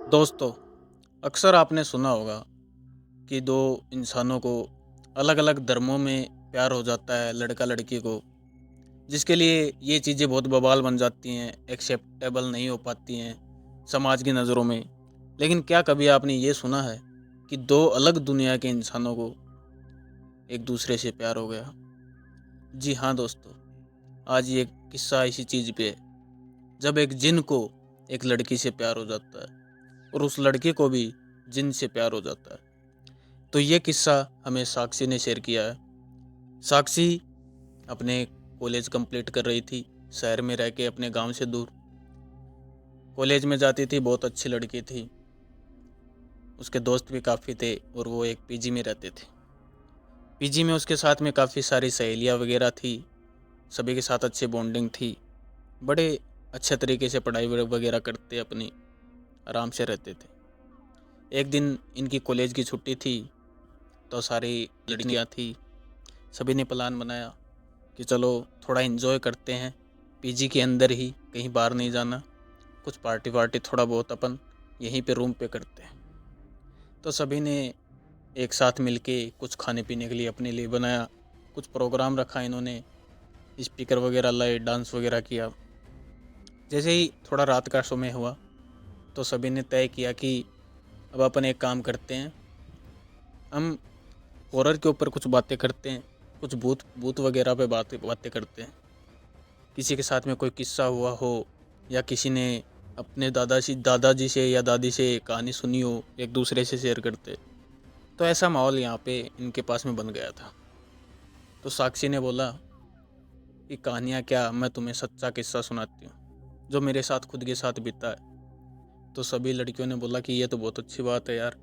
दोस्तों, अक्सर आपने सुना होगा कि दो इंसानों को अलग अलग धर्मों में प्यार हो जाता है, लड़का लड़की को, जिसके लिए ये चीज़ें बहुत बवाल बन जाती हैं, एक्सेप्टेबल नहीं हो पाती हैं समाज की नज़रों में। लेकिन क्या कभी आपने ये सुना है कि दो अलग दुनिया के इंसानों को एक दूसरे से प्यार हो गया? जी हाँ दोस्तों, आज ये किस्सा इसी चीज़ पे है, जब एक जिन को एक लड़की से प्यार हो जाता है और उस लड़के को भी जिन से प्यार हो जाता है। तो ये किस्सा हमें साक्षी ने शेयर किया है। साक्षी अपने कॉलेज कंप्लीट कर रही थी, शहर में रह के अपने गांव से दूर। कॉलेज में जाती थी, बहुत अच्छी लड़की थी, उसके दोस्त भी काफ़ी थे और वो एक पीजी में रहते थे। पीजी में उसके साथ में काफ़ी सारी सहेलियाँ वगैरह थी, सभी के साथ अच्छी बॉन्डिंग थी, बड़े अच्छे तरीके से पढ़ाई वगैरह करते, अपनी आराम से रहते थे। एक दिन इनकी कॉलेज की छुट्टी थी, तो सारी लड़कियाँ थी, सभी ने प्लान बनाया कि चलो थोड़ा इन्जॉय करते हैं, पीजी के अंदर ही, कहीं बाहर नहीं जाना, कुछ पार्टी वार्टी थोड़ा बहुत अपन यहीं पे रूम पे करते हैं। तो सभी ने एक साथ मिलके कुछ खाने पीने के लिए अपने लिए बनाया, कुछ प्रोग्राम रखा इन्होंने, स्पीकर वगैरह लाए, डांस वगैरह किया। जैसे ही थोड़ा रात का समय हुआ तो सभी ने तय किया कि अब अपन एक काम करते हैं, हम हॉरर के ऊपर कुछ बातें करते हैं, कुछ भूत भूत वगैरह पे बातें करते हैं। किसी के साथ में कोई किस्सा हुआ हो या किसी ने अपने दादाजी से या दादी से कहानी सुनी हो, एक दूसरे से शेयर करते। तो ऐसा माहौल यहाँ पे इनके पास में बन गया था। तो साक्षी ने बोला कि कहानियाँ क्या, मैं तुम्हें सच्चा किस्सा सुनाती हूँ जो मेरे साथ खुद के साथ बीता है। तो सभी लड़कियों ने बोला कि ये तो बहुत अच्छी बात है यार,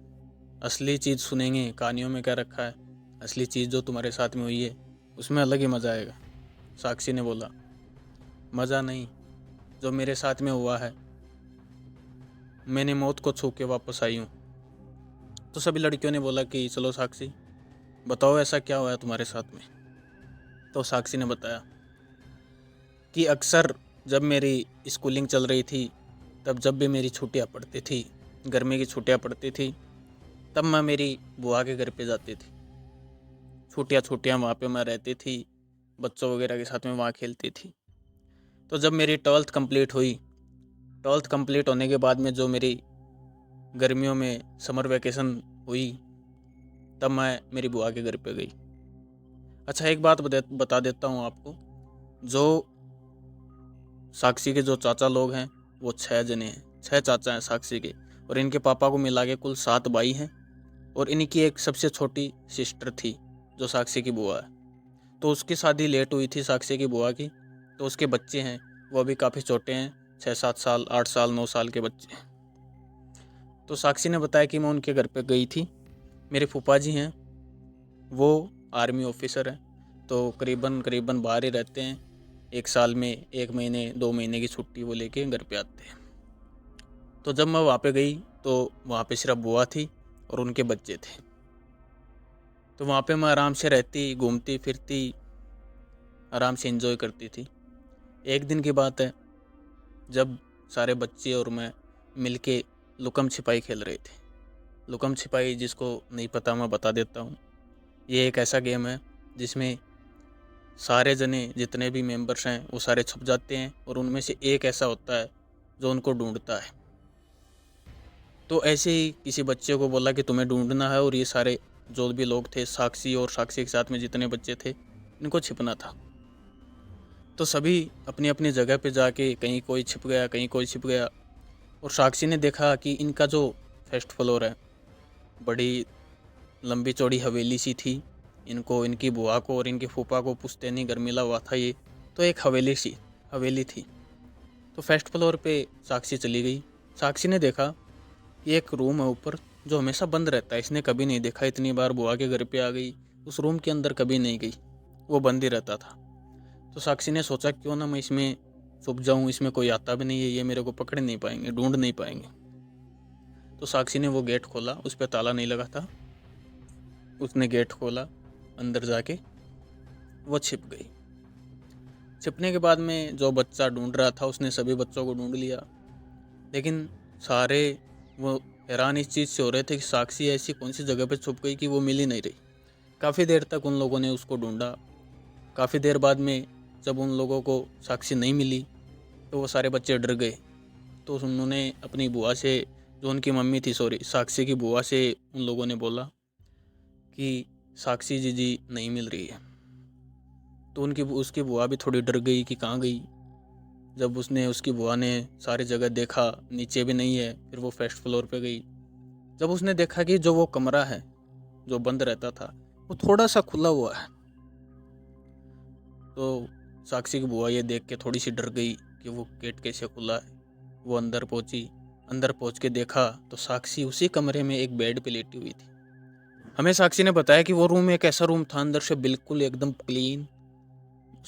असली चीज़ सुनेंगे, कहानियों में क्या रखा है, असली चीज़ जो तुम्हारे साथ में हुई है उसमें अलग ही मज़ा आएगा। साक्षी ने बोला, मज़ा नहीं, जो मेरे साथ में हुआ है, मैंने मौत को छू के वापस आई हूँ। तो सभी लड़कियों ने बोला कि चलो साक्षी बताओ ऐसा क्या हुआ है तुम्हारे साथ में। तो साक्षी ने बताया कि अक्सर जब मेरी स्कूलिंग चल रही थी, तब जब भी मेरी छुट्टियाँ पड़ती थी, गर्मी की छुट्टियाँ पड़ती थी, तब मैं मेरी बुआ के घर पे जाती थी। छुट्टियाँ वहाँ पे मैं रहती थी, बच्चों वगैरह के साथ में वहाँ खेलती थी। तो जब मेरी 12th कंप्लीट हुई, 12th कंप्लीट होने के बाद में जो मेरी गर्मियों में समर वैकेशन हुई, तब मैं मेरी बुआ के घर पे गई। अच्छा, एक बात बता देता हूँ आपको, जो साक्षी के जो चाचा लोग हैं वो 6 जने हैं, 6 चाचा हैं साक्षी के, और इनके पापा को मिला के कुल 7 भाई हैं, और इनकी एक सबसे छोटी सिस्टर थी जो साक्षी की बुआ है। तो उसकी शादी लेट हुई थी साक्षी की बुआ की, तो उसके बच्चे हैं वो अभी काफ़ी छोटे हैं, 6-7 साल, 8 साल, 9 साल के बच्चे हैं। तो साक्षी ने बताया कि मैं उनके घर पे गई थी। मेरे फूफा जी हैं, वो आर्मी ऑफिसर हैं, तो करीबन करीबन बाहर ही रहते हैं। 1 साल में 1 महीने 2 महीने की छुट्टी वो लेके घर पे आते हैं। तो जब मैं वहाँ पे गई तो वहाँ पे सिर्फ बुआ थी और उनके बच्चे थे। तो वहाँ पे मैं आराम से रहती, घूमती फिरती, आराम से एंजॉय करती थी। एक दिन की बात है, जब सारे बच्चे और मैं मिलके लुकम छिपाई खेल रहे थे। लुकम छिपाई जिसको नहीं पता मैं बता देता हूँ, ये एक ऐसा गेम है जिसमें सारे जने जितने भी मेंबर्स हैं वो सारे छुप जाते हैं, और उनमें से एक ऐसा होता है जो उनको ढूंढता है। तो ऐसे ही किसी बच्चे को बोला कि तुम्हें ढूंढना है, और ये सारे जो भी लोग थे, साक्षी और साक्षी के साथ में जितने बच्चे थे, इनको छिपना था। तो सभी अपनी अपनी जगह पे जाके कहीं कोई छिप गया, कहीं कोई छिप गया। और साक्षी ने देखा कि इनका जो फर्स्ट फ्लोर है, बड़ी लंबी चौड़ी हवेली सी थी। इनको, इनकी बुआ को और इनके फूफा को पुश्तैनी घर मिला हुआ था ये, तो एक हवेली थी। तो फर्स्ट फ्लोर पे साक्षी चली गई। साक्षी ने देखा कि एक रूम है ऊपर जो हमेशा बंद रहता है, इसने कभी नहीं देखा, इतनी बार बुआ के घर पे आ गई, उस रूम के अंदर कभी नहीं गई, वो बंद ही रहता था। तो साक्षी ने सोचा क्यों ना मैं इसमें छुप जाऊं, इसमें कोई आता भी नहीं है, ये मेरे को पकड़ नहीं पाएंगे, ढूंढ नहीं पाएंगे। तो साक्षी ने वो गेट खोला, उस पर ताला नहीं लगा था, उसने गेट खोला, अंदर जाके वो छिप गई। छिपने के बाद में जो बच्चा ढूंढ रहा था उसने सभी बच्चों को ढूंढ लिया, लेकिन सारे वो हैरान इस चीज़ से हो रहे थे कि साक्षी ऐसी कौन सी जगह पे छुप गई कि वो मिल ही नहीं रही। काफ़ी देर तक उन लोगों ने उसको ढूंढा। काफ़ी देर बाद में जब उन लोगों को साक्षी नहीं मिली तो वो सारे बच्चे डर गए। तो उन्होंने अपनी बुआ से, जो उनकी मम्मी थी, सॉरी साक्षी की बुआ से, उन लोगों ने बोला कि साक्षी जी नहीं मिल रही है। तो उसकी बुआ भी थोड़ी डर गई कि कहाँ गई। जब उसकी बुआ ने सारी जगह देखा, नीचे भी नहीं है, फिर वो फर्स्ट फ्लोर पे गई। जब उसने देखा कि जो वो कमरा है जो बंद रहता था वो थोड़ा सा खुला हुआ है, तो साक्षी की बुआ ये देख के थोड़ी सी डर गई कि वो गेट कैसे खुला है। वो अंदर पहुंची। अंदर पहुंच के देखा तो साक्षी उसी कमरे में एक बेड पे लेटी हुई थी। हमें साक्षी ने बताया कि वो रूम एक ऐसा रूम था अंदर से बिल्कुल एकदम क्लीन।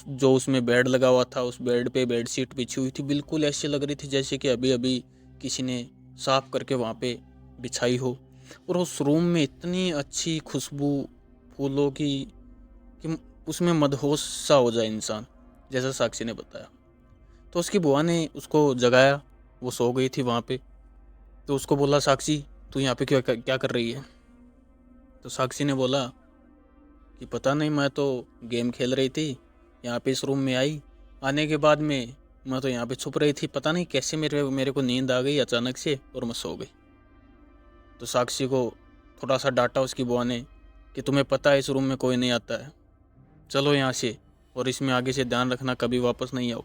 जो उसमें बेड लगा हुआ था, उस बेड पे बेडशीट बिछी हुई थी, बिल्कुल ऐसी लग रही थी जैसे कि अभी अभी किसी ने साफ करके वहाँ पे बिछाई हो। और उस रूम में इतनी अच्छी खुशबू फूलों की कि उसमें मदहोश सा हो जाए इंसान, जैसा साक्षी ने बताया। तो उसकी बुआ ने उसको जगाया। वो सो गई थी वहाँ पे। तो उसको बोला, साक्षी तू यहाँ पे क्या क्या कर रही है? तो साक्षी ने बोला कि पता नहीं, मैं तो गेम खेल रही थी, यहाँ पे इस रूम में आई। आने के बाद में मैं तो यहाँ पे छुप रही थी, पता नहीं कैसे मेरे को नींद आ गई अचानक से और मैं सो गई। तो साक्षी को थोड़ा सा डांटा उसकी बुआ ने कि तुम्हें पता है इस रूम में कोई नहीं आता है, चलो यहाँ से, और इसमें आगे से ध्यान रखना कभी वापस नहीं आओ।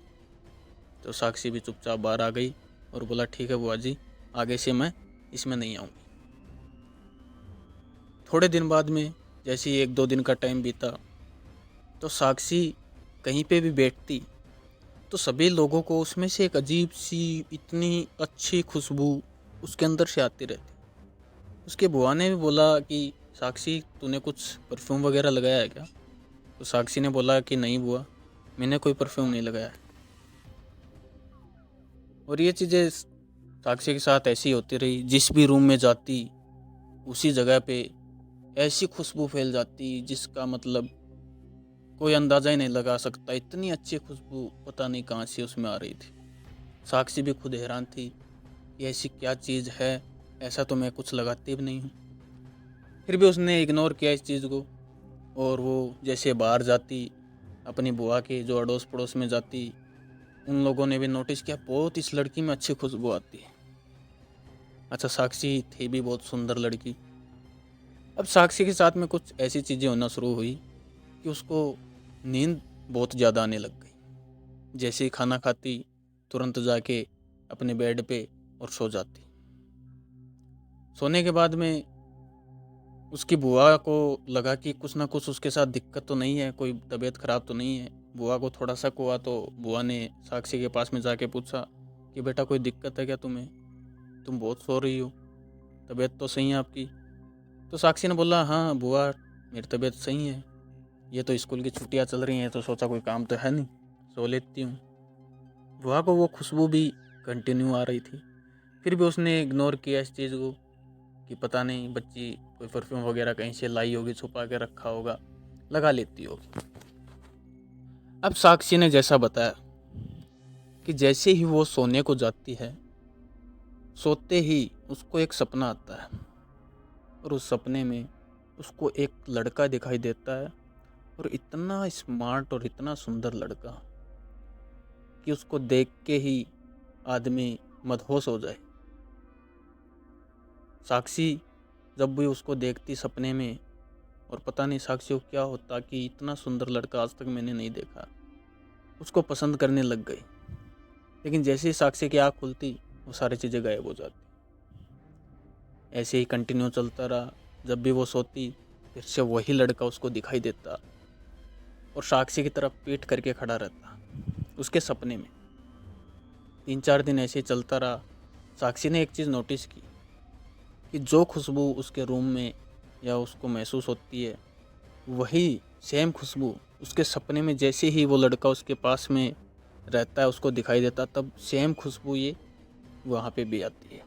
तो साक्षी भी चुपचाप बाहर आ गई और बोला, ठीक है बुआ जी, आगे से मैं इसमें नहीं आऊँगी। थोड़े दिन बाद में जैसे ही 1-2 दिन का टाइम बीता, तो साक्षी कहीं पे भी बैठती तो सभी लोगों को उसमें से एक अजीब सी इतनी अच्छी खुशबू उसके अंदर से आती रहती। उसके बुआ ने भी बोला कि साक्षी तूने कुछ परफ्यूम वगैरह लगाया है क्या? तो साक्षी ने बोला कि नहीं बुआ, मैंने कोई परफ्यूम नहीं लगाया है। और ये चीज़ें साक्षी के साथ ऐसी होती रही। जिस भी रूम में जाती उसी जगह पे ऐसी खुशबू फैल जाती जिसका मतलब कोई अंदाज़ा ही नहीं लगा सकता। इतनी अच्छी खुशबू पता नहीं कहाँ से उसमें आ रही थी। साक्षी भी खुद हैरान थी कि ऐसी क्या चीज़ है, ऐसा तो मैं कुछ लगाती भी नहीं हूँ। फिर भी उसने इग्नोर किया इस चीज़ को। और वो जैसे बाहर जाती, अपनी बुआ के जो अड़ोस पड़ोस में जाती, उन लोगों ने भी नोटिस किया बहुत इस लड़की में अच्छी खुशबू आती है। अच्छा, साक्षी थी भी बहुत सुंदर लड़की। अब साक्षी के साथ में कुछ ऐसी चीज़ें होना शुरू हुई कि उसको नींद बहुत ज़्यादा आने लग गई। जैसे ही खाना खाती तुरंत जाके अपने बेड पे और सो जाती। सोने के बाद में उसकी बुआ को लगा कि कुछ ना कुछ उसके साथ दिक्कत तो नहीं है, कोई तबीयत ख़राब तो नहीं है। बुआ को थोड़ा शक हुआ तो बुआ ने साक्षी के पास में जाके पूछा कि बेटा कोई दिक्कत है क्या तुम्हें? तुम बहुत सो रही हो, तबीयत तो सही है आपकी? तो साक्षी ने बोला, हाँ बुआ मेरी तबीयत सही है, ये तो स्कूल की छुट्टियां चल रही हैं तो सोचा कोई काम तो है नहीं, सो लेती हूँ। बुआ को वो खुशबू भी कंटिन्यू आ रही थी। फिर भी उसने इग्नोर किया इस चीज़ को कि पता नहीं बच्ची कोई परफ्यूम वगैरह कहीं से लाई होगी, छुपा के रखा होगा, लगा लेती होगी। अब साक्षी ने जैसा बताया कि जैसे ही वो सोने को जाती है, सोते ही उसको एक सपना आता है और उस सपने में उसको एक लड़का दिखाई देता है, और इतना स्मार्ट और इतना सुंदर लड़का कि उसको देख के ही आदमी मदहोश हो जाए। साक्षी जब भी उसको देखती सपने में, और पता नहीं साक्षी को क्या होता कि इतना सुंदर लड़का आज तक मैंने नहीं देखा, उसको पसंद करने लग गई। लेकिन जैसे ही साक्षी की आँख खुलती वो सारी चीज़ें गायब हो जाती। ऐसे ही कंटिन्यू चलता रहा। जब भी वो सोती फिर से वही लड़का उसको दिखाई देता और साक्षी की तरफ पीठ करके खड़ा रहता उसके सपने में। 3-4 दिन ऐसे ही चलता रहा। साक्षी ने एक चीज़ नोटिस की कि जो खुशबू उसके रूम में या उसको महसूस होती है, वही सेम खुशबू उसके सपने में जैसे ही वो लड़का उसके पास में रहता है, उसको दिखाई देता, तब सेम खुशबू ये वहाँ पे भी आती है।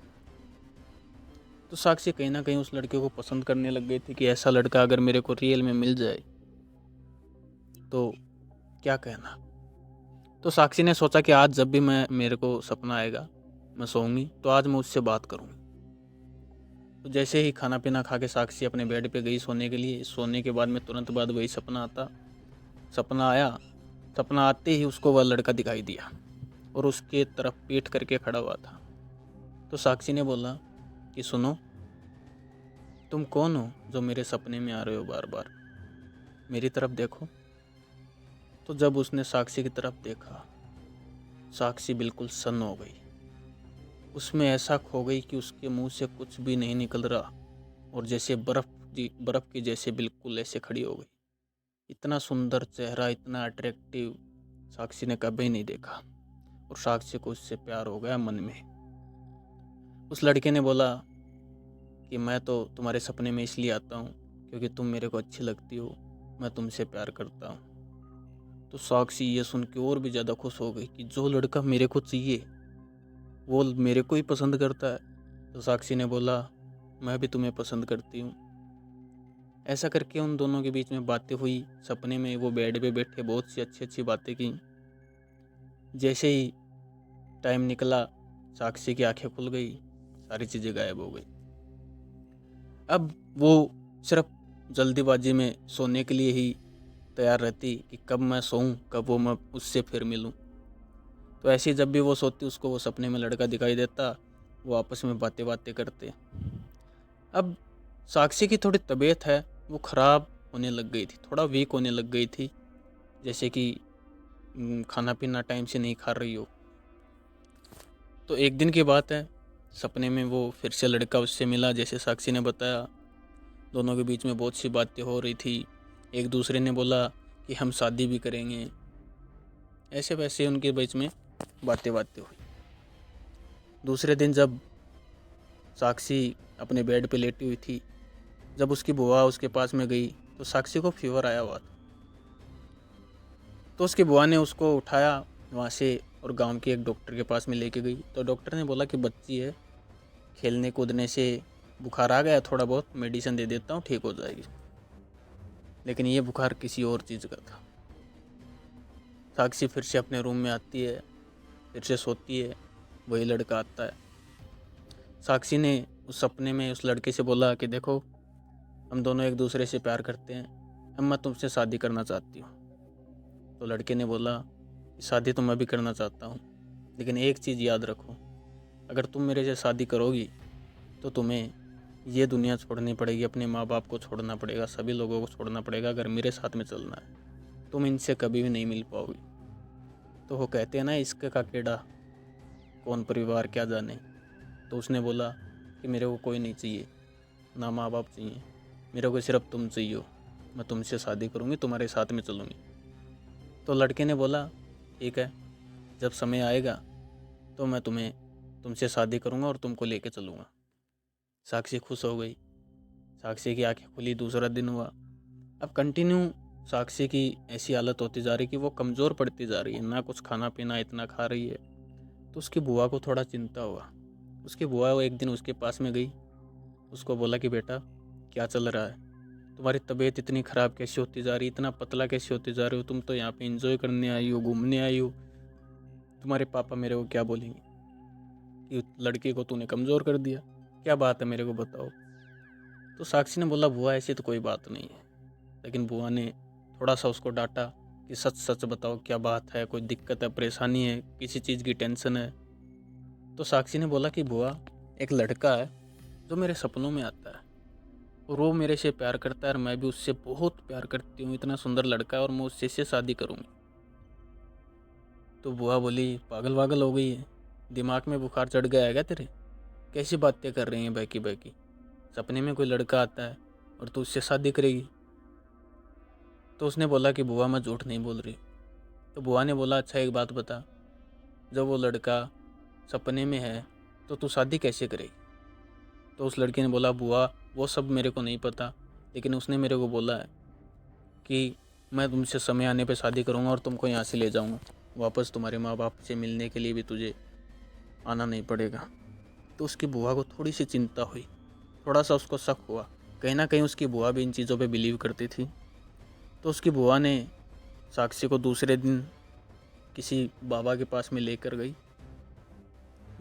तो साक्षी कहीं ना कहीं उस लड़के को पसंद करने लग गई थी कि ऐसा लड़का अगर मेरे को रियल में मिल जाए तो क्या कहना। तो साक्षी ने सोचा कि आज जब भी मेरे को सपना आएगा, मैं सोऊंगी तो आज मैं उससे बात करूंगी। तो जैसे ही खाना पीना खा के साक्षी अपने बेड पे गई सोने के लिए, सोने के बाद में तुरंत बाद वही सपना आया। सपना आते ही उसको वह लड़का दिखाई दिया और उसके तरफ पीठ करके खड़ा हुआ था। तो साक्षी ने बोला कि सुनो, तुम कौन हो जो मेरे सपने में आ रहे हो बार बार, मेरी तरफ देखो। तो जब उसने साक्षी की तरफ देखा, साक्षी बिल्कुल सन्न हो गई। उसमें ऐसा खो गई कि उसके मुंह से कुछ भी नहीं निकल रहा और जैसे बर्फ की जैसे बिल्कुल ऐसे खड़ी हो गई। इतना सुंदर चेहरा, इतना अट्रैक्टिव साक्षी ने कभी नहीं देखा और साक्षी को उससे प्यार हो गया मन में। उस लड़के ने बोला कि मैं तो तुम्हारे सपने में इसलिए आता हूँ क्योंकि तुम मेरे को अच्छी लगती हो, मैं तुमसे प्यार करता हूँ। तो साक्षी ये सुन के और भी ज़्यादा खुश हो गई कि जो लड़का मेरे को चाहिए वो मेरे को ही पसंद करता है। तो साक्षी ने बोला मैं भी तुम्हें पसंद करती हूँ। ऐसा करके उन दोनों के बीच में बातें हुई। सपने में वो बेड पे बैठे बहुत सी अच्छी अच्छी बातें की। जैसे ही टाइम निकला, साक्षी की आंखें खुल गई, सारी चीज़ें गायब हो गई। अब वो सिर्फ जल्दीबाजी में सोने के लिए ही तैयार रहती कि कब मैं सोऊं, कब वो मैं उससे फिर मिलूं। तो ऐसे ही जब भी वो सोती उसको वो सपने में लड़का दिखाई देता, वो आपस में बातें बातें करते। अब साक्षी की थोड़ी तबीयत है वो ख़राब होने लग गई थी, थोड़ा वीक होने लग गई थी, जैसे कि खाना पीना टाइम से नहीं खा रही हो। तो एक दिन की बात है, सपने में वो फिर से लड़का उससे मिला जैसे साक्षी ने बताया। दोनों के बीच में बहुत सी बातें हो रही थी। एक दूसरे ने बोला कि हम शादी भी करेंगे। ऐसे वैसे उनके बीच में बातें हुई। दूसरे दिन जब साक्षी अपने बेड पे लेटी हुई थी, जब उसकी बुआ उसके पास में गई तो साक्षी को फीवर आया हुआ था। तो उसकी बुआ ने उसको उठाया वहाँ से और गांव के एक डॉक्टर के पास में लेके गई। तो डॉक्टर ने बोला कि बच्ची है, खेलने कूदने से बुखार आ गया, थोड़ा बहुत मेडिसिन दे देता हूँ, ठीक हो जाएगी। लेकिन ये बुखार किसी और चीज़ का था। साक्षी फिर से अपने रूम में आती है, फिर से सोती है, वही लड़का आता है। साक्षी ने उस सपने में उस लड़के से बोला कि देखो, हम दोनों एक दूसरे से प्यार करते हैं, अब मैं तुमसे शादी करना चाहती हूँ। तो लड़के ने बोला शादी तो मैं भी करना चाहता हूँ, लेकिन एक चीज़ याद रखो, अगर तुम मेरे से शादी करोगी तो तुम्हें ये दुनिया छोड़नी पड़ेगी, अपने माँ बाप को छोड़ना पड़ेगा, सभी लोगों को छोड़ना पड़ेगा, अगर मेरे साथ में चलना है। तुम इनसे कभी भी नहीं मिल पाओगी। तो वो कहते हैं ना, इश्क का कीड़ा कौन परिवार क्या जाने। तो उसने बोला कि मेरे को कोई नहीं चाहिए, ना माँ बाप चाहिए, मेरे को सिर्फ तुम चाहिए हो, मैं तुमसे शादी करूँगी, तुम्हारे साथ में चलूँगी। तो लड़के ने बोला ठीक है, जब समय आएगा तो मैं तुमसे शादी करूँगा और तुमको लेके चलूँगा। साक्षी खुश हो गई, साक्षी की आंखें खुली। दूसरा दिन हुआ। अब कंटिन्यू साक्षी की ऐसी हालत होती जा रही कि वो कमज़ोर पड़ती जा रही है, ना कुछ खाना पीना इतना खा रही है। तो उसकी बुआ को थोड़ा चिंता हुआ। उसकी बुआ वो एक दिन उसके पास में गई, उसको बोला कि बेटा क्या चल रहा है, तुम्हारी तबीयत इतनी ख़राब कैसे होती जा रही, इतना पतला कैसे होते जा रहे हो, तुम तो यहाँ पे एंजॉय करने आई हो, घूमने आई हो, तुम्हारे पापा मेरे को क्या बोलेंगे कि लड़के को तूने कमज़ोर कर दिया, क्या बात है मेरे को बताओ। तो साक्षी ने बोला बुआ ऐसी तो कोई बात नहीं है। लेकिन बुआ ने थोड़ा सा उसको डांटा कि सच सच बताओ क्या बात है, कोई दिक्कत है, परेशानी है, किसी चीज़ की टेंशन है। तो साक्षी ने बोला कि बुआ एक लड़का है जो मेरे सपनों में आता है और वो मेरे से प्यार करता है और मैं भी उससे बहुत प्यार करती हूँ, इतना सुंदर लड़का है और मैं उससे से शादी करूँगी। तो बुआ बोली पागल वागल हो गई है, दिमाग में बुखार चढ़ गया है क्या तेरे, कैसी बातें कर रही हैं बहकी बहकी, सपने में कोई लड़का आता है और तू उससे शादी करेगी। तो उसने बोला कि बुआ मैं झूठ नहीं बोल रही। तो बुआ ने बोला अच्छा एक बात बता, जब वो लड़का सपने में है तो तू शादी कैसे करेगी। तो उस लड़के ने बोला बुआ वो सब मेरे को नहीं पता, लेकिन उसने मेरे को बोला है कि मैं तुमसे समय आने पे शादी करूँगा और तुमको यहाँ से ले जाऊँगा वापस, तुम्हारे माँ बाप से मिलने के लिए भी तुझे आना नहीं पड़ेगा। तो उसकी बुआ को थोड़ी सी चिंता हुई, थोड़ा सा उसको शक हुआ, कहीं ना कहीं उसकी बुआ भी इन चीज़ों पे बिलीव करती थी। तो उसकी बुआ ने साक्षी को दूसरे दिन किसी बाबा के पास में लेकर गई।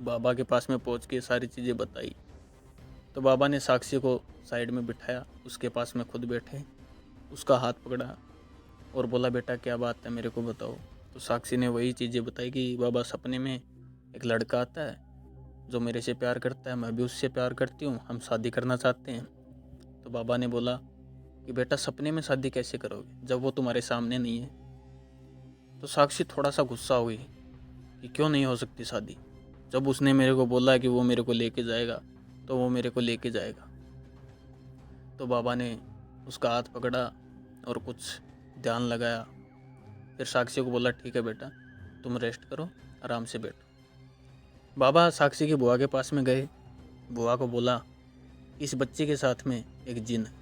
बाबा के पास में पहुंच के सारी चीज़ें बताई। तो बाबा ने साक्षी को साइड में बिठाया, उसके पास में खुद बैठे, उसका हाथ पकड़ा और बोला, बेटा क्या बात है, मेरे को बताओ। तो साक्षी ने वही चीज़ें बताई कि बाबा सपने में एक लड़का आता है जो मेरे से प्यार करता है, मैं भी उससे प्यार करती हूँ, हम शादी करना चाहते हैं। तो बाबा ने बोला कि बेटा सपने में शादी कैसे करोगे जब वो तुम्हारे सामने नहीं है। तो साक्षी थोड़ा सा गुस्सा हुई कि क्यों नहीं हो सकती शादी, जब उसने मेरे को बोला कि वो मेरे को लेके जाएगा तो वो मेरे को लेके जाएगा। तो बाबा ने उसका हाथ पकड़ा और कुछ ध्यान लगाया, फिर साक्षी को बोला, ठीक है बेटा तुम रेस्ट करो, आराम से बैठो। बाबा साक्षी की बुआ के पास में गए, बुआ को बोला, इस बच्चे के साथ में एक जिन है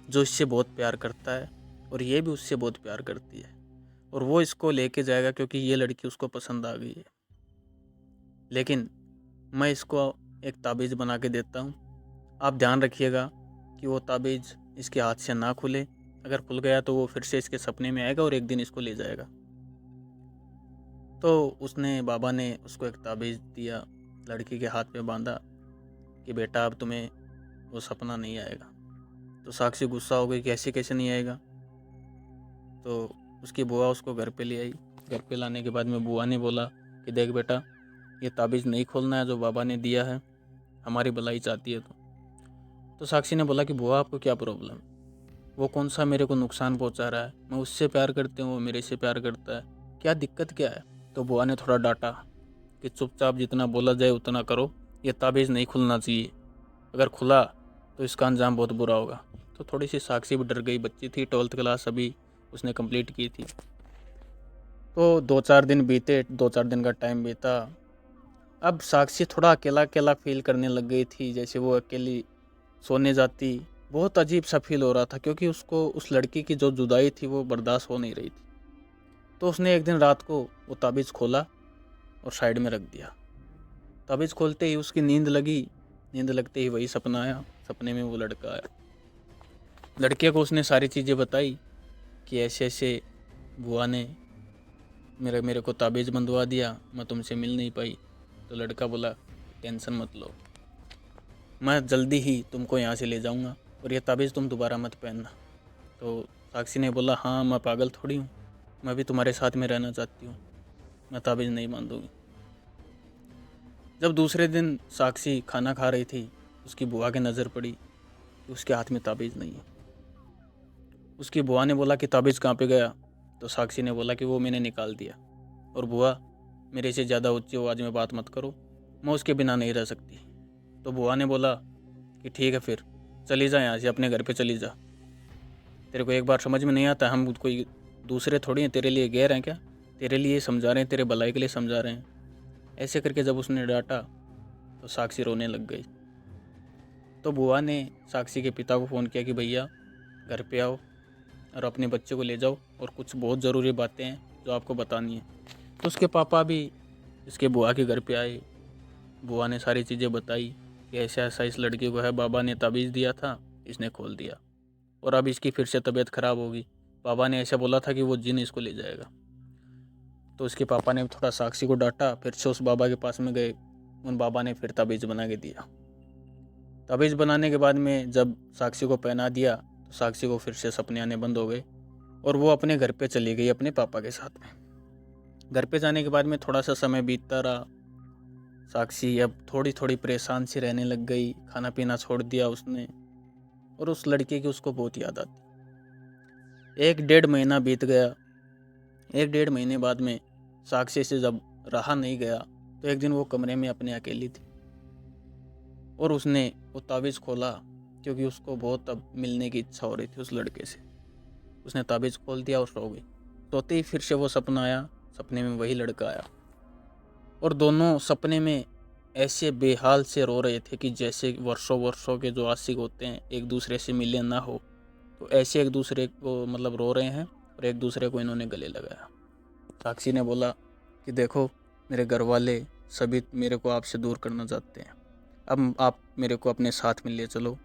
जो इससे बहुत प्यार करता है और ये भी उससे बहुत प्यार करती है, और वो इसको लेके जाएगा क्योंकि ये लड़की उसको पसंद आ गई है। लेकिन मैं इसको एक ताबीज़ बना के देता हूँ, आप ध्यान रखिएगा कि वो ताबीज़ इसके हाथ से ना खुले, अगर खुल गया तो वो फिर से इसके सपने में आएगा और एक दिन इसको ले जाएगा। तो उसने बाबा ने उसको एक ताबीज़ दिया, लड़की के हाथ में बांधा कि बेटा अब तुम्हें वो सपना नहीं आएगा। तो साक्षी गुस्सा हो गई कि ऐसे कैसे नहीं आएगा। तो उसकी बुआ उसको घर पे ले आई। घर पे लाने के बाद में बुआ ने बोला कि देख बेटा, ये ताबीज़ नहीं खोलना है जो बाबा ने दिया है, हमारी भलाई चाहती है तो साक्षी ने बोला कि बुआ आपको क्या प्रॉब्लम, वो कौन सा मेरे को नुकसान पहुंचा रहा है, मैं उससे प्यार करती हूँ, वो मेरे से प्यार करता है, क्या दिक्कत क्या है। तो बुआ ने थोड़ा डांटा कि चुपचाप जितना बोला जाए उतना करो, ये ताबीज़ नहीं खुलना चाहिए, अगर खुला तो इसका अंजाम बहुत बुरा होगा। तो थोड़ी सी साक्षी भी डर गई, बच्ची थी, 12th क्लास अभी उसने कंप्लीट की थी। तो 2-4 दिन बीते, 2-4 दिन का टाइम बीता। अब साक्षी थोड़ा अकेला अकेला फील करने लग गई थी, जैसे वो अकेली सोने जाती, बहुत अजीब सा फील हो रहा था क्योंकि उसको उस लड़की की जो जुदाई थी वो बर्दाश्त हो नहीं रही थी। तो उसने एक दिन रात को वो ताबीज़ खोला और साइड में रख दिया। ताबीज़ खोलते ही उसकी नींद लगी, नींद लगते ही वही सपना आया, सपने में वो लड़का आया। लड़के को उसने सारी चीज़ें बताई कि ऐसे ऐसे बुआ ने मेरे को ताबीज़ बंधवा दिया, मैं तुमसे मिल नहीं पाई। तो लड़का बोला, टेंशन मत लो, मैं जल्दी ही तुमको यहाँ से ले जाऊँगा और ये ताबीज़ तुम दोबारा मत पहनना। तो साक्षी ने बोला, हाँ मैं पागल थोड़ी हूँ, मैं भी तुम्हारे साथ में रहना चाहती हूँ, मैं ताबीज़ नहीं बांधूँगी। जब दूसरे दिन साक्षी खाना खा रही थी, उसकी बुआ की नज़र पड़ी कि उसके हाथ में ताबीज़ नहीं है। उसकी बुआ ने बोला कि ताबीज़ कहाँ पे गया। तो साक्षी ने बोला कि वो मैंने निकाल दिया, और बुआ मेरे से ज़्यादा ऊंची आवाज़ में बात मत करो, मैं उसके बिना नहीं रह सकती। तो बुआ ने बोला कि ठीक है फिर चली जा यहाँ से, अपने घर पे चली जा, तेरे को एक बार समझ में नहीं आता, हम कोई दूसरे थोड़ी हैं, तेरे लिए गैर हैं क्या, तेरे लिए समझा रहे हैं, तेरे भलाई के लिए समझा रहे हैं। ऐसे करके जब उसने डांटा तो साक्षी रोने लग गई। तो बुआ ने साक्षी के पिता को फ़ोन किया कि भैया घर पे आओ और अपने बच्चे को ले जाओ, और कुछ बहुत ज़रूरी बातें हैं जो आपको बतानी है। तो उसके पापा भी इसके बुआ के घर पे आए। बुआ ने सारी चीज़ें बताई कि ऐसा ऐसा इस लड़की को है, बाबा ने ताबीज़ दिया था, इसने खोल दिया और अब इसकी फिर से तबीयत ख़राब होगी, बाबा ने ऐसा बोला था कि वो जिन इसको ले जाएगा। तो उसके पापा ने थोड़ा साक्षी को डांटा, फिर से उस बाबा के पास में गए, उन बाबा ने फिर ताबीज़ बना के दिया। ताबीज़ बनाने के बाद में जब साक्षी को पहना दिया तो साक्षी को फिर से सपने आने बंद हो गए और वो अपने घर पे चली गई अपने पापा के साथ में। घर पे जाने के बाद में थोड़ा सा समय बीतता रहा, साक्षी अब थोड़ी थोड़ी परेशान सी रहने लग गई, खाना पीना छोड़ दिया उसने, और उस लड़के की उसको बहुत याद आती। 1-1.5 महीना बीत गया। 1-1.5 महीने बाद में साक्षी से जब रहा नहीं गया तो एक दिन वो कमरे में अपने अकेली थी और उसने वो ताबीज़ खोला क्योंकि उसको बहुत अब मिलने की इच्छा हो रही थी उस लड़के से। उसने ताबीज़ खोल दिया और सो गई। सोते ही फिर से वो सपना आया, सपने में वही लड़का आया और दोनों सपने में ऐसे बेहाल से रो रहे थे कि जैसे वर्षों वर्षों के जो आशिक होते हैं एक दूसरे से मिले ना हो, तो ऐसे एक दूसरे को मतलब रो रहे हैं और एक दूसरे को इन्होंने गले लगाया। साक्षी ने बोला कि देखो मेरे घर वाले सभी मेरे को आपसे दूर करना चाहते हैं, अब आप मेरे को अपने साथ में ले चलो,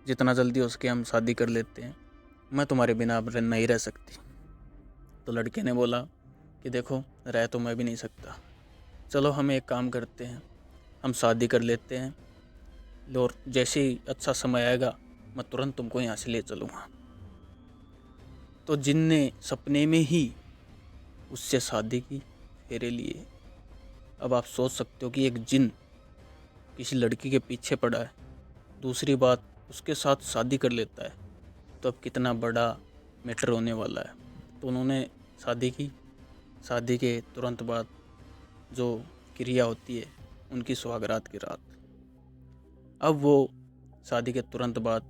जितना जल्दी हो सके हम शादी कर लेते हैं, मैं तुम्हारे बिना अब नहीं रह सकती। तो लड़के ने बोला कि देखो रह तो मैं भी नहीं सकता, चलो हम एक काम करते हैं, हम शादी कर लेते हैं और जैसे ही अच्छा समय आएगा मैं तुरंत तुमको यहाँ से ले चलूँगा। तो जिन ने सपने में ही उससे शादी की, फेरे लिए। अब आप सोच सकते हो कि एक जिन किसी लड़की के पीछे पड़ा है, दूसरी बात उसके साथ शादी कर लेता है, तो अब कितना बड़ा मैटर होने वाला है। तो उन्होंने शादी की। शादी के तुरंत बाद जो क्रिया होती है उनकी सुहागरात की रात। अब वो शादी के तुरंत बाद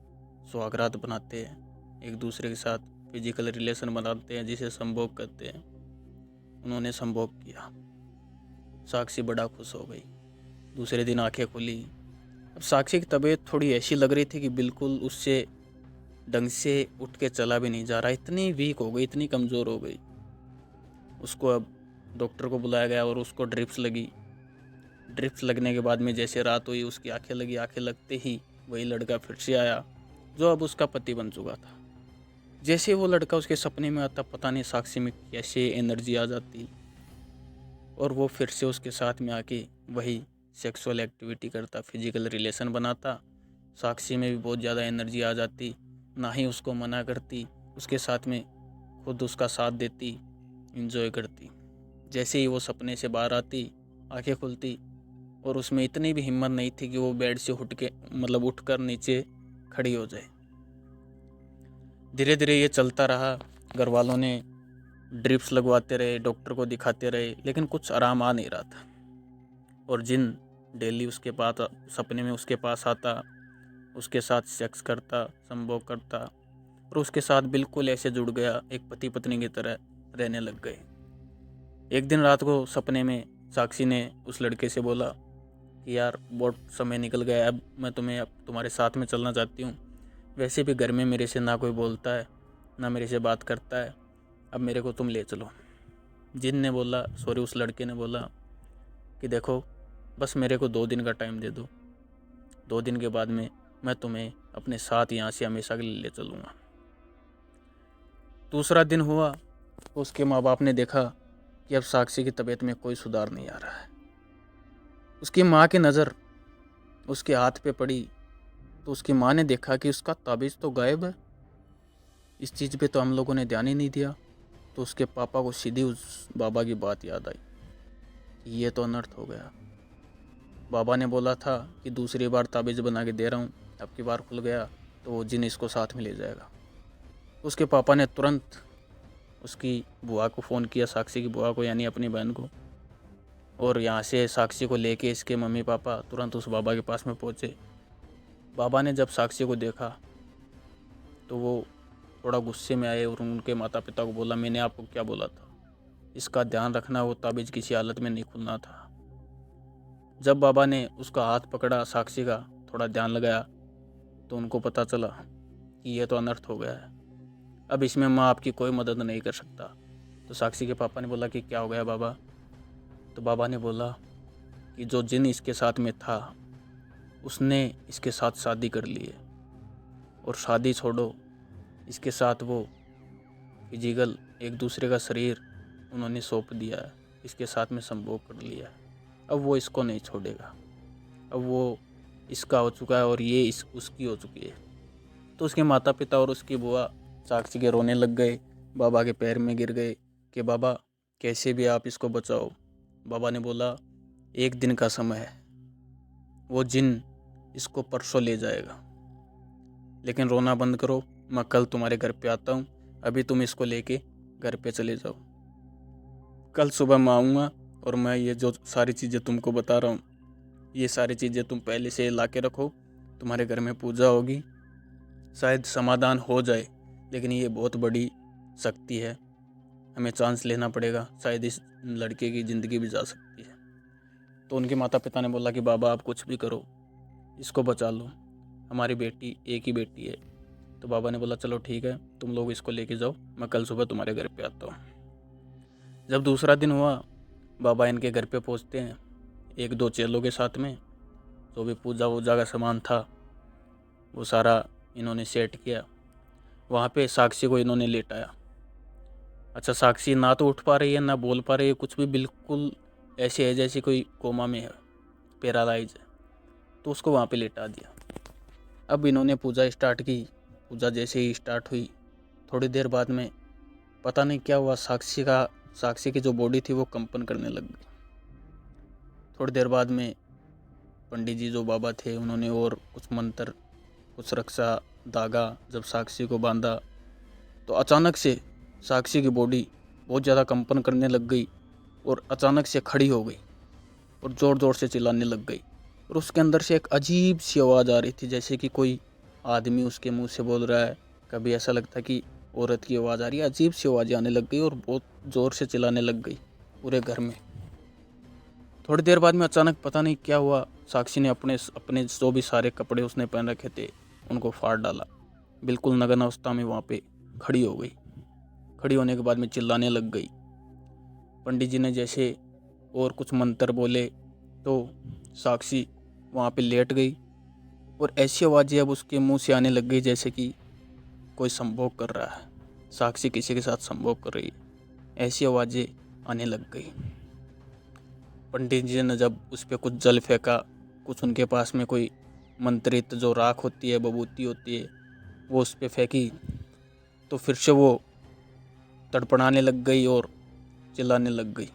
सुहागरात बनाते हैं, एक दूसरे के साथ फिजिकल रिलेशन बनाते हैं जिसे संभोग कहते हैं। उन्होंने संभोग किया। साक्षी बड़ा खुश हो गई। दूसरे दिन आंखें खुली। अब साक्षी की तबीयत थोड़ी ऐसी लग रही थी कि बिल्कुल उससे ढंग से उठ के चला भी नहीं जा रहा। इतनी वीक हो गई, इतनी कमज़ोर हो गई। उसको अब डॉक्टर को बुलाया गया और उसको ड्रिप्स लगी। ड्रिप्स लगने के बाद में जैसे रात हुई उसकी आंखें लगी। आंखें लगते ही वही लड़का फिर से आया जो अब उसका पति बन चुका था। जैसे वो लड़का उसके सपने में आता, पता नहीं साक्षी में कैसे एनर्जी आ जाती और वो फिर से उसके साथ में आके वही सेक्सुअल एक्टिविटी करता, फिजिकल रिलेशन बनाता। साक्षी में भी बहुत ज़्यादा एनर्जी आ जाती, ना ही उसको मना करती, उसके साथ में खुद उसका साथ देती, इंजॉय करती। जैसे ही वो सपने से बाहर आती, आंखें खुलती और उसमें इतनी भी हिम्मत नहीं थी कि वो बेड से उठकर नीचे खड़ी हो जाए। धीरे धीरे ये चलता रहा। घर वालों ने ड्रिप्स लगवाते रहे, डॉक्टर को दिखाते रहे, लेकिन कुछ आराम आ नहीं रहा था। और जिन डेली उसके पास सपने में उसके पास आता, उसके साथ सेक्स करता, संभोग करता और उसके साथ बिल्कुल ऐसे जुड़ गया, एक पति पत्नी की तरह रहने लग गए। एक दिन रात को सपने में साक्षी ने उस लड़के से बोला कि यार बहुत समय निकल गया, अब मैं अब तुम्हारे साथ में चलना चाहती हूँ। वैसे भी घर में मेरे से ना कोई बोलता है, ना मेरे से बात करता है, अब मेरे को तुम ले चलो। उस लड़के ने बोला कि देखो बस मेरे को 2 दिन का टाइम दे दो, 2 दिन के बाद में मैं तुम्हें अपने साथ यहाँ से हमेशा के लिए ले चलूँगा। दूसरा दिन हुआ तो उसके माँ बाप ने देखा कि अब साक्षी की तबीयत में कोई सुधार नहीं आ रहा है। उसकी माँ की नज़र उसके हाथ पे पड़ी तो उसकी माँ ने देखा कि उसका ताबीज़ तो गायब है। इस चीज़ पे तो हम लोगों ने ध्यान ही नहीं दिया। तो उसके पापा को सीधी उस बाबा की बात याद आई कि ये तो अनर्थ हो गया। बाबा ने बोला था कि दूसरी बार ताबीज़ बना के दे रहा हूँ, अब की बार खुल गया तो वो जिन इसको साथ में ले जाएगा। उसके पापा ने तुरंत उसकी बुआ को फ़ोन किया, साक्षी की बुआ को यानी अपनी बहन को, और यहाँ से साक्षी को लेके इसके मम्मी पापा तुरंत उस बाबा के पास में पहुँचे। बाबा ने जब साक्षी को देखा तो वो थोड़ा गुस्से में आए और उनके माता पिता को बोला, मैंने आपको क्या बोला था, इसका ध्यान रखना, वो ताबीज़ किसी हालत में नहीं खुलना था। जब बाबा ने उसका हाथ पकड़ा, साक्षी का थोड़ा ध्यान लगाया, तो उनको पता चला कि ये तो अनर्थ हो गया है, अब इसमें माँ आपकी कोई मदद नहीं कर सकता। तो साक्षी के पापा ने बोला कि क्या हो गया बाबा? तो बाबा ने बोला कि जो जिन इसके साथ में था उसने इसके साथ शादी कर ली है, और शादी छोड़ो, इसके साथ वो फिजिकल एक दूसरे का शरीर उन्होंने सौंप दिया है, इसके साथ में संभोग कर लिया है। अब वो इसको नहीं छोड़ेगा, अब वो इसका हो चुका है और ये उसकी हो चुकी है। तो उसके माता पिता और उसकी बुआ साक्षी के रोने लग गए, बाबा के पैर में गिर गए कि बाबा कैसे भी आप इसको बचाओ। बाबा ने बोला 1 दिन का समय है, वो जिन इसको परसों ले जाएगा, लेकिन रोना बंद करो, मैं कल तुम्हारे घर पे आता हूँ, अभी तुम इसको लेके घर पे चले जाओ। कल सुबह मैं आऊँगा और मैं ये जो सारी चीज़ें तुमको बता रहा हूँ, ये सारी चीज़ें तुम पहले से ला के रखो, तुम्हारे घर में पूजा होगी, शायद समाधान हो जाए, लेकिन ये बहुत बड़ी शक्ति है, हमें चांस लेना पड़ेगा, शायद इस लड़के की ज़िंदगी भी जा सकती है। तो उनके माता पिता ने बोला कि बाबा आप कुछ भी करो, इसको बचा लो, हमारी बेटी एक ही बेटी है। तो बाबा ने बोला चलो ठीक है, तुम लोग इसको लेके जाओ, मैं कल सुबह तुम्हारे घर पे आता हूँ। जब दूसरा दिन हुआ, बाबा इनके घर पे पहुँचते हैं 1-2 चेलों के साथ में। जो भी पूजा वूजा का सामान था वो सारा इन्होंने सेट किया। वहाँ पे साक्षी को इन्होंने लेटाया। अच्छा, साक्षी ना तो उठ पा रही है, ना बोल पा रही है, कुछ भी, बिल्कुल ऐसे है जैसे कोई कोमा में है, पैरालाइज है। तो उसको वहाँ पे लेटा दिया। अब इन्होंने पूजा स्टार्ट की। पूजा जैसे ही स्टार्ट हुई, थोड़ी देर बाद में पता नहीं क्या हुआ, साक्षी की जो बॉडी थी वो कंपन करने लग गई। थोड़ी देर बाद में पंडित जी जो बाबा थे उन्होंने और कुछ मंत्र, कुछ रक्षा धागा जब साक्षी को बांधा, तो अचानक से साक्षी की बॉडी बहुत ज़्यादा कंपन करने लग गई और अचानक से खड़ी हो गई और ज़ोर ज़ोर से चिल्लाने लग गई। और उसके अंदर से एक अजीब सी आवाज़ आ रही थी, जैसे कि कोई आदमी उसके मुंह से बोल रहा है, कभी ऐसा लगता कि औरत की आवाज़ आ रही है। अजीब सी आवाज़ें आने लग गई और बहुत ज़ोर से चिल्लाने लग गई पूरे घर में। थोड़ी देर बाद में अचानक पता नहीं क्या हुआ, साक्षी ने अपने अपने जो भी सारे कपड़े उसने पहन रखे थे उनको फाड़ डाला। बिल्कुल नग्न अवस्था में वहाँ पे खड़ी हो गई। खड़ी होने के बाद में चिल्लाने लग गई। पंडित जी ने जैसे और कुछ मंत्र बोले तो साक्षी वहाँ पे लेट गई और ऐसी आवाज़ें अब उसके मुंह से आने लग गई जैसे कि कोई संभोग कर रहा है, साक्षी किसी के साथ संभोग कर रही है, ऐसी आवाज़ें आने लग गई। पंडित जी ने जब उस पर कुछ जल फेंका, कुछ उनके पास में कोई मंत्रित जो राख होती है, बबूती होती है, वो उस पर फेंकी, तो फिर से वो तड़पड़ाने लग गई और चिल्लाने लग गई।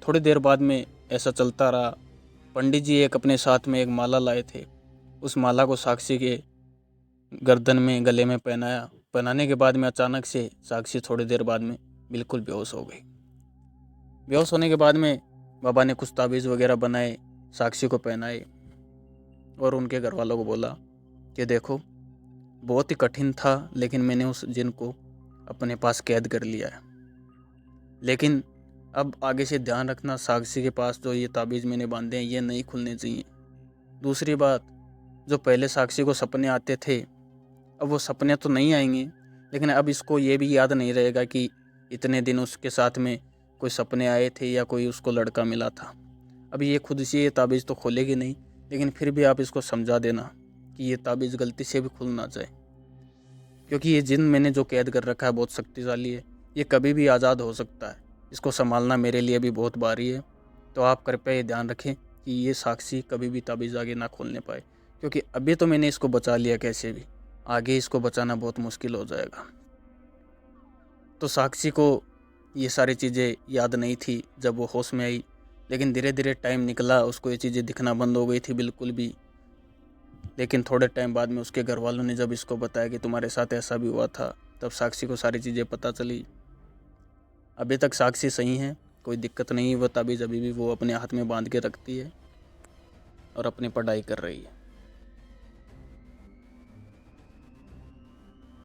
थोड़ी देर बाद में ऐसा चलता रहा। पंडित जी एक अपने साथ में एक माला लाए थे, उस माला को साक्षी के गर्दन में, गले में पहनाया। पहनाने के बाद में अचानक से साक्षी थोड़ी देर बाद में बिल्कुल बेहोश हो गई। बेहोश होने के बाद में बाबा ने कुछ ताबीज़ वगैरह बनाए, साक्षी को पहनाए और उनके घर वालों को बोला कि देखो बहुत ही कठिन था, लेकिन मैंने उस जिन को अपने पास कैद कर लिया है। लेकिन अब आगे से ध्यान रखना, साक्षी के पास जो ये ताबीज़ मैंने बांधे हैं ये नहीं खुलने चाहिए। दूसरी बात, जो पहले साक्षी को सपने आते थे अब वो सपने तो नहीं आएंगे, लेकिन अब इसको ये भी याद नहीं रहेगा कि इतने दिन उसके साथ में कोई सपने आए थे या कोई उसको लड़का मिला था। अब ये खुद से ये ताबीज़ तो खोलेगी नहीं, लेकिन फिर भी आप इसको समझा देना कि ये ताबीज़ गलती से भी खुल ना जाए, क्योंकि ये जिन मैंने जो कैद कर रखा है बहुत शक्तिशाली है, ये कभी भी आज़ाद हो सकता है। इसको संभालना मेरे लिए भी बहुत भारी है। तो आप कृपया ये ध्यान रखें कि ये साक्षी कभी भी ताबीज़ आगे ना खोलने पाए, क्योंकि अभी तो मैंने इसको बचा लिया कैसे भी, आगे इसको बचाना बहुत मुश्किल हो जाएगा। तो साक्षी को ये सारी चीज़ें याद नहीं थी जब वो होश में आई, लेकिन धीरे धीरे टाइम निकला, उसको ये चीज़ें दिखना बंद हो गई थी बिल्कुल भी। लेकिन थोड़े टाइम बाद में उसके घर वालों ने जब इसको बताया कि तुम्हारे साथ ऐसा भी हुआ था, तब साक्षी को सारी चीज़ें पता चली। अभी तक साक्षी सही है, कोई दिक्कत नहीं है, वो ताबीज़ अभी भी वो अपने हाथ में बांध के रखती है और अपनी पढ़ाई कर रही है।